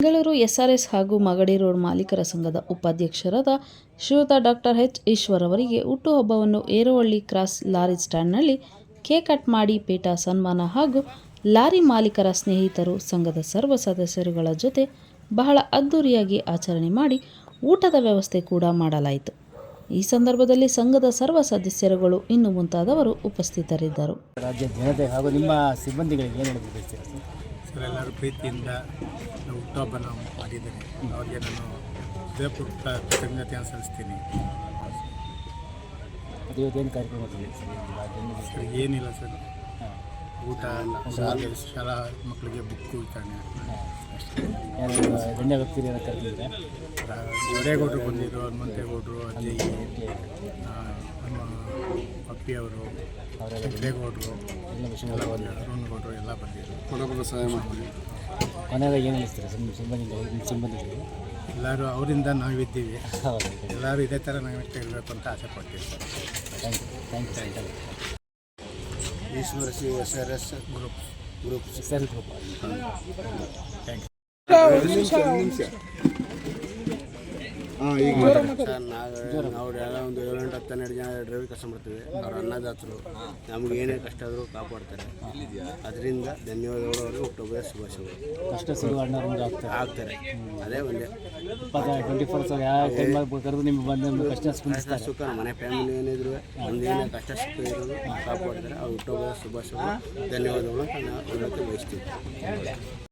Bengaluru SRS ಹಾಗೂ Magadi road ಮಾಲೀಕರ ಸಂಘದ ಉಪಾಧ್ಯಕ್ಷರಾದ ಶ್ರೀಯುತ ಡಾಕ್ಟರ್ ಎಚ್ ಈಶ್ವರ್ ಅವರಿಗೆ ಹುಟ್ಟುಹಬ್ಬವನ್ನು Erohalli cross lorry ಸ್ಟ್ಯಾಂಡ್ನಲ್ಲಿ cake cut ಮಾಡಿ ಪೇಟ ಸನ್ಮಾನ ಹಾಗೂ ಲಾರಿ ಮಾಲೀಕರ ಸ್ನೇಹಿತರು ಸಂಘದ ಸರ್ವ ಸದಸ್ಯರುಗಳ ಜೊತೆ ಬಹಳ ಅದ್ದೂರಿಯಾಗಿ ಆಚರಣೆ ಮಾಡಿ ಊಟದ ವ್ಯವಸ್ಥೆ ಕೂಡ ಮಾಡಲಾಯಿತು. ಈ ಸಂದರ್ಭದಲ್ಲಿ ಸಂಘದ ಸರ್ವ ಸದಸ್ಯರುಗಳು ಇನ್ನು ಮುಂತಾದವರು ಉಪಸ್ಥಿತರಿದ್ದರು. ರಾಜ್ಯ ಜನತೆ ಹಾಗೂ ನಿಮ್ಮ ಸಿಬ್ಬಂದಿಗಳಿಗೆ ಏನು ಹೇಳಬೇಕು ಸರ್? ಎಲ್ಲರೂ ಪ್ರೀತಿಯಿಂದ ಹುಟ್ಟುಹಬ್ಬನ ಮಾಡಿದ್ದೇನೆ. ಅವರಿಗೆ ನಾನು ಹೃದಯಪೂರ್ವಕ ಕೃತಜ್ಞತೆಯನ್ನು ಸಲ್ಲಿಸ್ತೀನಿ. ಇವತ್ತೇನು ಕಾರ್ಯಕ್ರಮ ಸರ್? ಏನಿಲ್ಲ ಸರ್, ಊಟ, ಶಾಲಾ ಮಕ್ಕಳಿಗೆ ಬುಕ್ಕು ವಿತರಣೆ. ಗಣ್ಯ ವ್ಯಕ್ತಿಗಳು ಕರೆದಿದ್ದಾರೆ. ದೊಡ್ಡೇಗೌಡರು ಬಂದಿದ್ದರು, ಹನುಮಂತೇಗೌಡರು, ಅಜ್ಜಿ, ನಮ್ಮ ಅಪ್ಪಿಯವರು, ಶಂಕರೇಗೌಡರು, ಅರುಣ್ಗೌಡರು ಎಲ್ಲ ಬಂದಿದ್ದರು. ಸಹಾಯ ಮಾಡ್ತೀವಿ. ಕೊನೆಯಾಗ ಏನು ಅನಿಸ್ತಾರೆ ನಿಮ್ಮ ಸಿಬ್ಬಂದಿಗಳಿಗೆ? ಎಲ್ಲರೂ ಅವರಿಂದ ನಾವಿದ್ದೀವಿ. ಎಲ್ಲರೂ ಇದೇ ಥರ ನಾವಿಷ್ಟ ಇರಬೇಕು ಅಂತ ಆಸೆ ಪಡ್ತೀವಿ sir. Thank you. Eshwara Shri SRS group thank you. ಈಗ ನಾವೆಲ್ಲ ಒಂದು 7-12 ಜನ ಡ್ರೈವರ್ ಕೆಲಸ ಮಾಡ್ತೀವಿ. ಅವ್ರ ಅನ್ನದಾತರು, ನಮ್ಗೆ ಏನೇ ಕಷ್ಟ ಆದರೂ ಕಾಪಾಡ್ತಾರೆ. ಅದರಿಂದ ಧನ್ಯವಾದಗಳು. ಅವರು ಹುಟ್ಟುಹಬ್ಬದ ಶುಭಾಶಯಗಳು. ಕಷ್ಟ ಸಿಗುವ ಅಣ್ಣ ಆಗ್ತಾರೆ. ಅದೇ ಒಂದೇ 24 ಯಾವ ಟೈಮ್ ಕರೆದು ನಿಮ್ಗೆ ಬಂದು ಕಷ್ಟ ಸುಖ ಮನೆ ಫ್ಯಾಮಿಲಿ ಏನಿದ್ರು ಒಂದೇನೇ ಕಷ್ಟ ಸುಖ ಇರೋದು ಕಾಪಾಡ್ತಾರೆ. ಅವ್ರ ಹುಟ್ಟುಹಬ್ಬದ ಶುಭಾಶಯಗಳು, ಧನ್ಯವಾದಗಳು ಅಂತ ನಾವು ಹೇಳೋಕ್ಕೆ ಬಯಸ್ತೀವಿ.